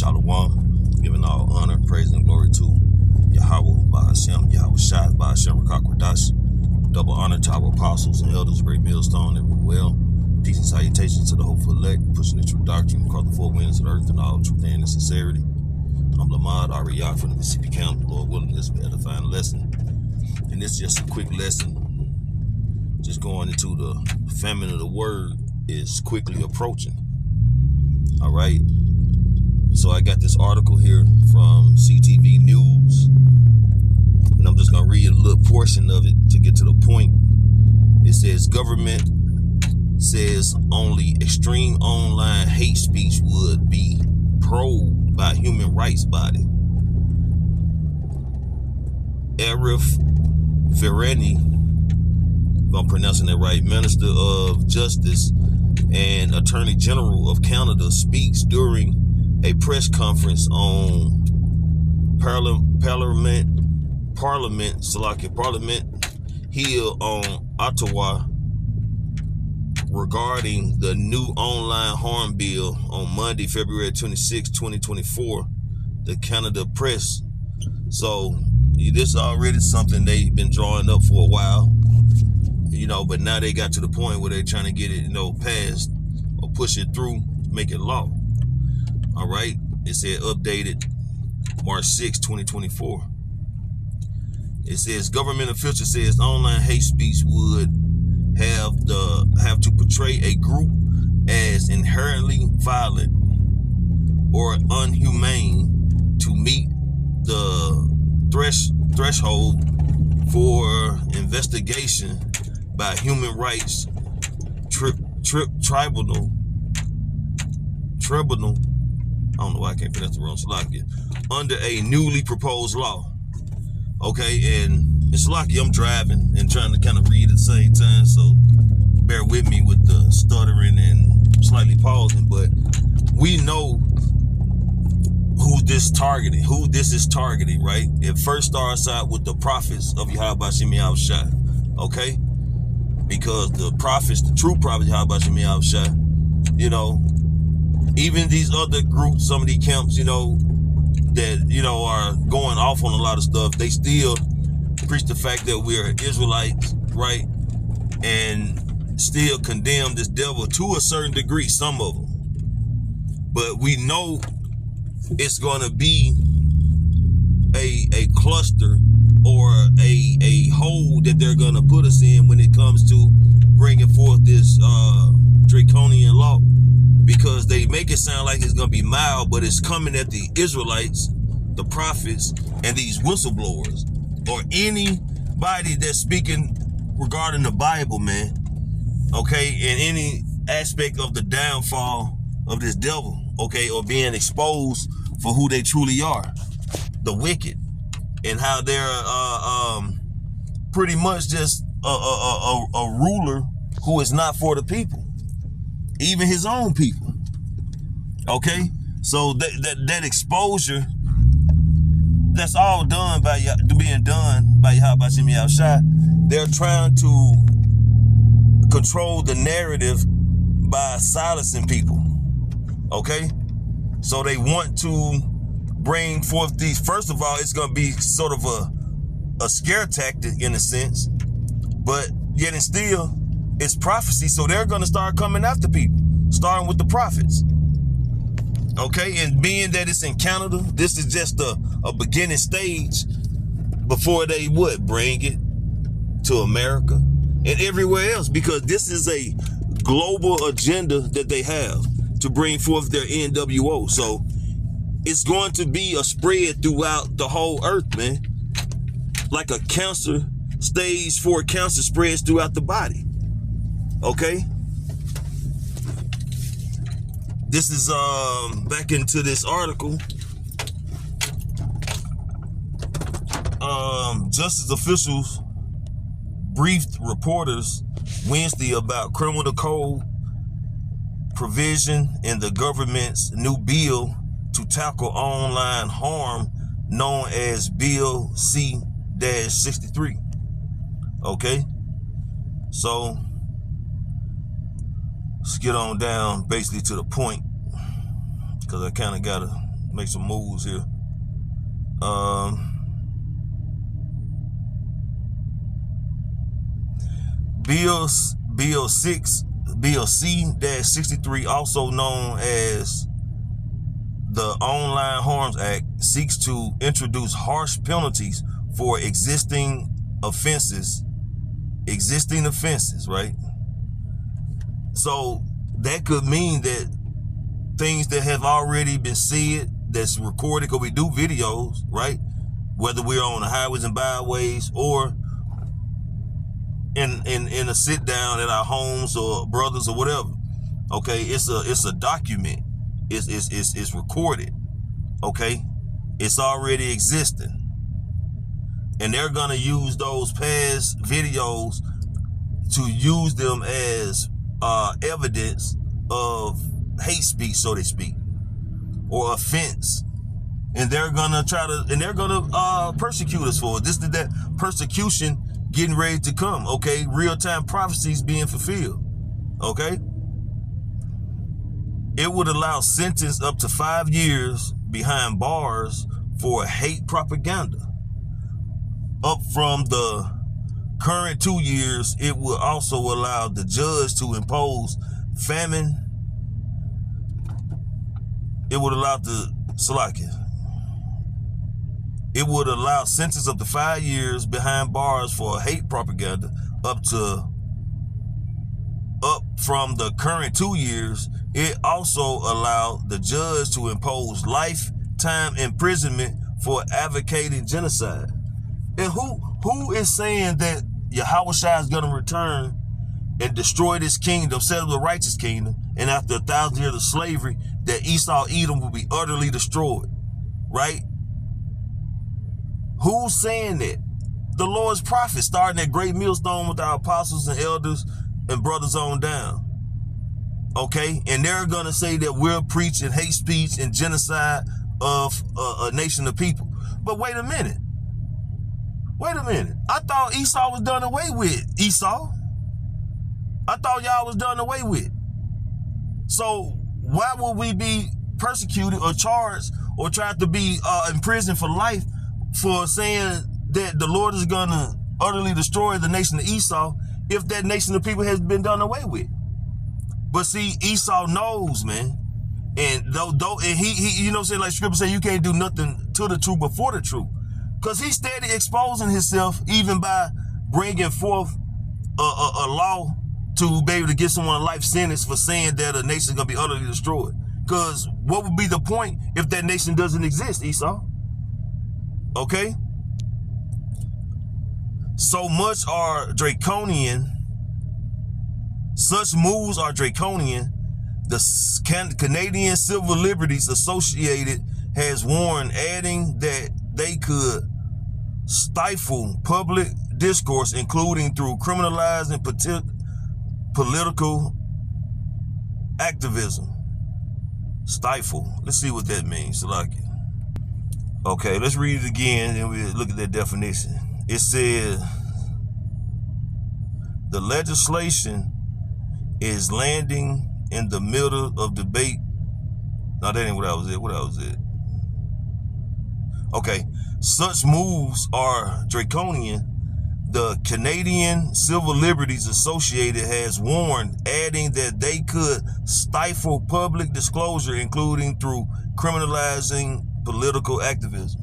Shalom, giving all honor, praise, and glory to Yahweh, Ba'ashem, Yahweh Shai, Ba'ashem, Rakakwadash. Double honor to our apostles and elders, great millstone, everywhere. Peace and salutations to the hopeful elect, pushing the true doctrine across the four winds of the earth in all truth and sincerity. I'm Lamad Ariyak from the Mississippi County. Lord willing, this will be an edifying lesson. And this is just a quick lesson, just going into the famine of the word is quickly approaching. All right. So I got this article here from CTV News, and I'm just going to read a little portion of it to get to the point. It says, government says only extreme online hate speech would be probed by human rights body. Arif Virani, if I'm pronouncing it right, Minister of Justice and Attorney General of Canada, speaks during a press conference on Parliament Hill on Ottawa regarding the new online harm bill on Monday, February 26, 2024, the Canada Press. So this is already something they've been drawing up for a while, but now they got to the point where they're trying to get it, passed or push it through, make it law. All right, it said updated March 6, 2024. It says government official says online hate speech would have to portray a group as inherently violent or unhumane to meet the threshold for investigation by human rights tribunal. I don't know why I can't pronounce the wrong Slovakia, under a newly proposed law. Okay, and in Slovakia, I'm driving and trying to kind of read at the same time, so bear with me with the stuttering and slightly pausing, but we know who this is targeting, right? It first starts out with the prophets of Yahweh Shem Yahweh Shai, okay? Because the prophets, the true prophets of Yahweh Shem Yahweh Shai, even these other groups, some of these camps, that, are going off on a lot of stuff, they still preach the fact that we're Israelites, right? And still condemn this devil to a certain degree, some of them. But we know it's going to be a cluster or a hole that they're going to put us in when it comes to bringing forth this draconian law. Because they make it sound like it's going to be mild, but it's coming at the Israelites, the prophets, and these whistleblowers, or anybody that's speaking regarding the Bible, man. Okay, in any aspect of the downfall of this devil, okay, or being exposed for who they truly are, the wicked, and how they're pretty much just a ruler who is not for the people. Even his own people. Okay, so that exposure, that's all being done by Yahweh Shem Yahweh Shai. They're trying to control the narrative by silencing people. Okay, so they want to bring forth these. First of all, it's going to be sort of a scare tactic in a sense, but yet and still, it's prophecy, so they're going to start coming after people, starting with the prophets. Okay, and being that it's in Canada, this is just a beginning stage before they would bring it to America and everywhere else, because this is a global agenda that they have to bring forth their NWO. So it's going to be a spread throughout the whole earth, man. Like a cancer, stage 4 cancer spreads throughout the body. Okay, this is back into this article. Justice officials briefed reporters Wednesday about criminal code provision in the government's new bill to tackle online harm, known as Bill C-63. Okay, so let's get on down basically to the point, because I kind of got to make some moves here. Bill C-63, also known as the Online Harms Act, seeks to introduce harsh penalties for existing offenses, right? So that could mean that things that have already been said, that's recorded, because we do videos, right? Whether we're on the highways and byways or in a sit down at our homes or brothers or whatever. Okay, it's a document. It's recorded. Okay, it's already existing, and they're gonna use those past videos to use them as evidence of hate speech, so to speak, or offense. And they're gonna persecute us for it. This is that persecution getting ready to come. Okay, real-time prophecies being fulfilled. Okay, it would allow sentence up to 5 years behind bars for hate propaganda. Up from the current 2 years, it would also allow the judge to impose famine. It would allow It would allow sentence up to 5 years behind bars for hate propaganda, up from the current 2 years. It also allowed the judge to impose lifetime imprisonment for advocating genocide. And who is saying that Yahushua is going to return and destroy this kingdom, set up the righteous kingdom, and after 1,000 years of slavery, that Esau, Edom will be utterly destroyed, right? Who's saying that? The Lord's prophets, starting at Great Millstone with our apostles and elders and brothers on down. Okay, and they're gonna say that we're preaching hate speech and genocide of a nation of people. But wait a minute. I thought Esau was done away with. I thought y'all was done away with. So why would we be persecuted or charged or tried to be in prison for life for saying that the Lord is gonna utterly destroy the nation of Esau if that nation of people has been done away with? But see, Esau knows, man. And he you know what I'm saying, like Scripture say, you can't do nothing to the truth before the truth. Because he's steady exposing himself, even by bringing forth a law to be able to get someone a life sentence for saying that a nation is going to be utterly destroyed. Because what would be the point if that nation doesn't exist, Esau? Okay? So much are draconian. Such moves are draconian. The Canadian Civil Liberties Associated has warned, adding that they could stifle public discourse, including through criminalizing political activism. Stifle. Let's see what that means. Okay, let's read it again and we look at that definition. It says the legislation is landing in the middle of debate. No, that ain't what I was at. What else was it? Okay, such moves are draconian. The Canadian Civil Liberties Associated has warned, adding that they could stifle public disclosure, including through criminalizing political activism.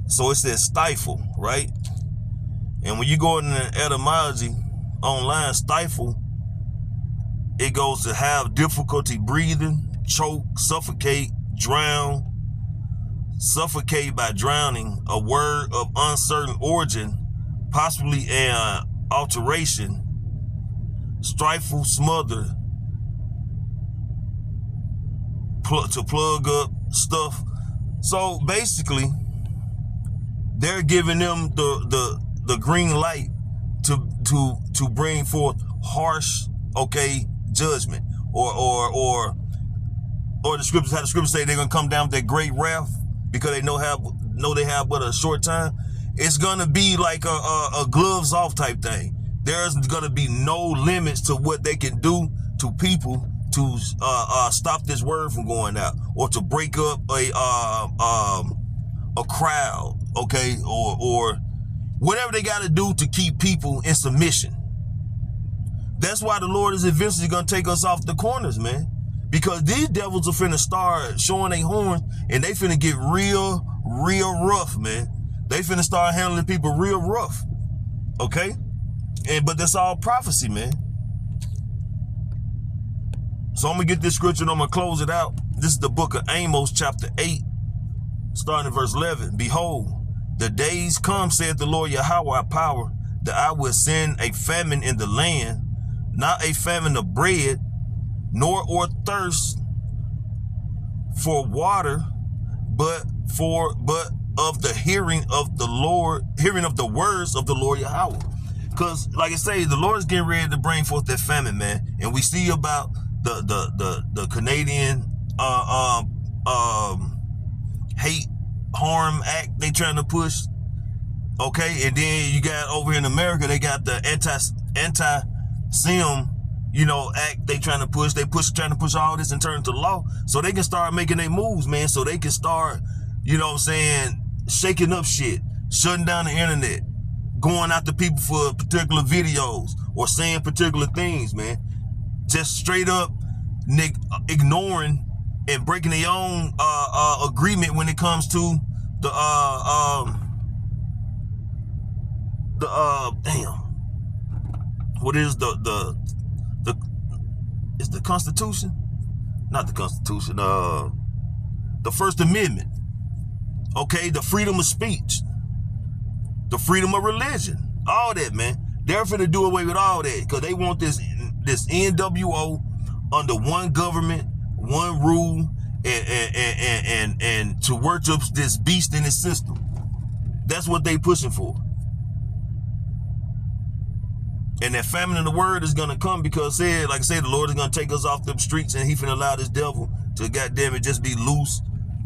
So it says stifle, right? And when you go in the etymology online, stifle, it goes to have difficulty breathing, choke, suffocate, drown. Suffocate by drowning, a word of uncertain origin, possibly an alteration. Stifle, smother, to plug up stuff. So basically, they're giving them the green light to bring forth harsh, okay, judgment, or the scriptures, how the scriptures say they're gonna come down with that great wrath because they know they have but a short time. It's gonna be like a gloves off type thing. There's gonna be no limits to what they can do to people to stop this word from going out, or to break up a crowd, okay, or whatever they got to do to keep people in submission. That's why the Lord is eventually going to take us off the corners, man. Because these devils are finna start showing their horns, and they finna get real rough, man. They finna start handling people real rough, okay? But that's all prophecy, man. So I'm going to get this scripture and I'm going to close it out. This is the book of Amos, chapter 8, starting at verse 11. Behold, the days come, saith the Lord Yahweh, our power, that I will send a famine in the land, not a famine of bread, nor or thirst for water, but of the hearing of the Lord, hearing of the words of the Lord Yahweh. Because, like I say, the Lord is getting ready to bring forth that famine, man. And we see about the Canadian hate harm act they trying to push, okay? And then you got over here in America, they got the anti-sim, act they trying to push. Trying to push all this and turn it to law so they can start making their moves, man. So they can start, shaking up shit, shutting down the internet, going after people for particular videos or saying particular things, man. Just straight up ignoring and breaking their own agreement when it comes to the what is it's the Constitution? Not the Constitution, the First Amendment. Okay, the freedom of speech, the freedom of religion, all that, man. They're finna do away with all that because they want this NWO under one government, one rule, and to worship this beast in its system. That's what they pushing for. And that famine in the word is going to come because, like I said, the Lord is going to take us off them streets, and he finna allow this devil to, goddamn it, just be loose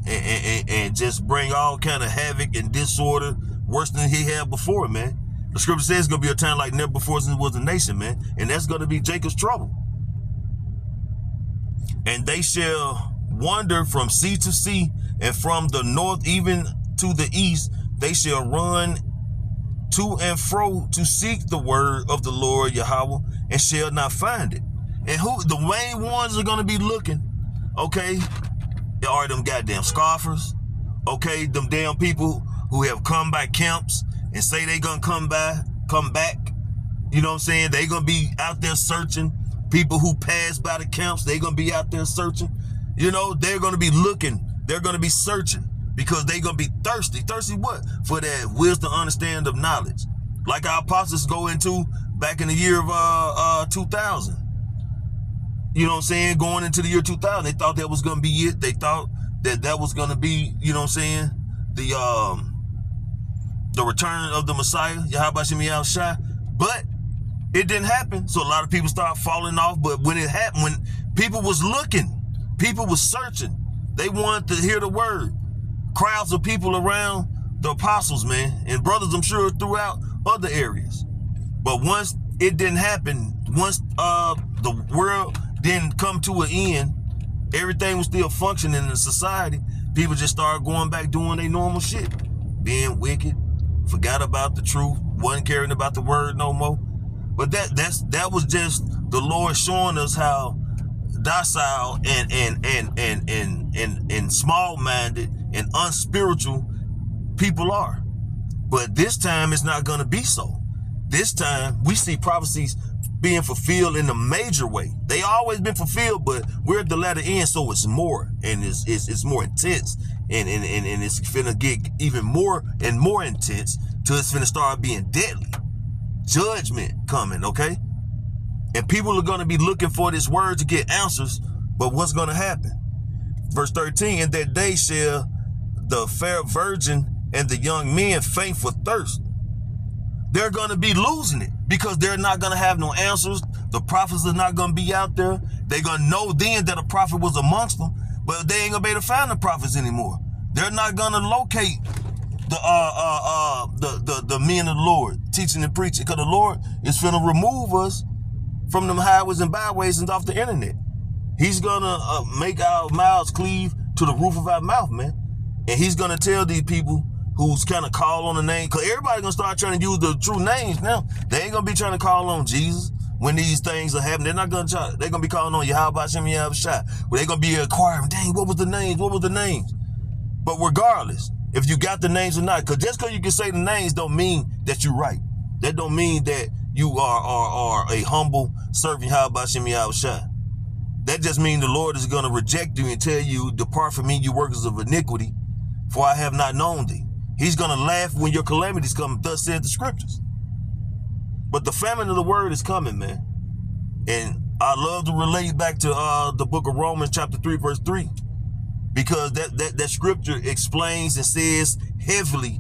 and just bring all kind of havoc and disorder worse than he had before, man. The scripture says it's going to be a time like never before since it was a nation, man. And that's going to be Jacob's trouble. And they shall wander from sea to sea, and from the north even to the east. They shall run to and fro to seek the word of the Lord Yahweh, and shall not find it. And who the main ones are going to be looking, okay, are them goddamn scoffers, okay, them damn people who have come by camps and say they gonna come back. You know what I'm saying? They gonna be out there searching. People who pass by the camps, they gonna be out there searching. They're gonna be looking. They're gonna be searching because they gonna be thirsty. Thirsty what? For that wisdom, understanding of knowledge. Like our apostles go into back in the year of 2000. You know what I'm saying? Going into the year 2000, they thought that was gonna be it. They thought that was gonna be, you know what I'm saying, the return of the Messiah, Yahweh Shem Shai, but it didn't happen. So a lot of people start falling off. But when it happened, when people was looking, people was searching, they wanted to hear the word. Crowds of people around the apostles, man, and brothers, I'm sure, throughout other areas. But once it didn't happen, once the world didn't come to an end, everything was still functioning in the society, people just started going back doing their normal shit, being wicked, forgot about the truth, wasn't caring about the word no more. But that was just the Lord showing us how docile and small-minded and unspiritual people are. But this time it's not going to be so. This time we see prophecies being fulfilled in a major way. They always been fulfilled, but we're at the latter end, so it's more, and it's more intense, and it's finna get even more and more intense till it's finna start being deadly. Judgment coming, okay? And people are gonna be looking for this word to get answers, but what's gonna happen? Verse 13, in that day shall the fair virgin and the young men faint for thirst. They're going to be losing it because they're not going to have no answers. The prophets are not going to be out there. They're going to know then that a prophet was amongst them, but they ain't going to be able to find the prophets anymore. They're not going to locate the men of the Lord teaching and preaching, because the Lord is going to remove us from them highways and byways and off the internet. He's going to make our mouths cleave to the roof of our mouth, man. And he's going to tell these people who's kind of call on the name, because everybody's going to start trying to use the true names now. They ain't going to be trying to call on Jesus when these things are happening. They're not going to try. They're going to be calling on Yahweh Hashem Yahweh Shai. They're going to be inquiring, dang, what was the names? What was the names? But regardless, if you got the names or not, because just because you can say the names don't mean that you're right. That don't mean that you are a humble servant Yahweh Hashem Yahweh Shai. That just means the Lord is going to reject you and tell you, depart from me, you workers of iniquity, for I have not known thee. He's going to laugh when your calamities come, thus said the scriptures. But the famine of the word is coming, man. And I love to relate back to the book of Romans chapter 3, verse 3. Because that scripture explains and says heavily,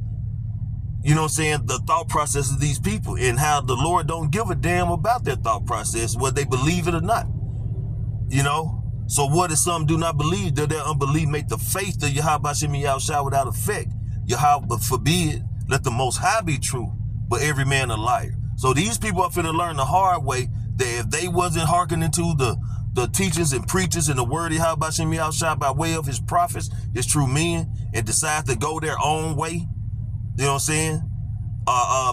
you know what I'm saying, the thought process of these people and how the Lord don't give a damn about their thought process, whether they believe it or not. You know? So what if some do not believe? Does their unbelief make the faith of Yahweh Hashem Yahweh Shai without effect? Yahweh forbid, let the Most High be true, but every man a liar. So these people are finna learn the hard way that if they wasn't hearkening to the teachers and preachers and the word of Yahweh Hashem Yahweh Shai by way of his prophets, his true men, and decide to go their own way, you know what I'm saying?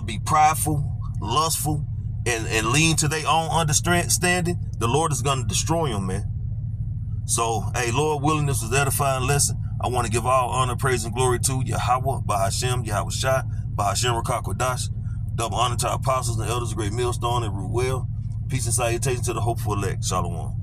Be prideful, lustful, and lean to their own understanding, the Lord is going to destroy them, man. So, hey, Lord willing, this was an edifying lesson. I want to give all honor, praise, and glory to Yahweh, Bahashem, Yahweh Shai, Bahashem Rakakwadash. Double honor to our apostles and elders of Great Millstone and Ruel. Peace and salutation to the hopeful elect. Shalom.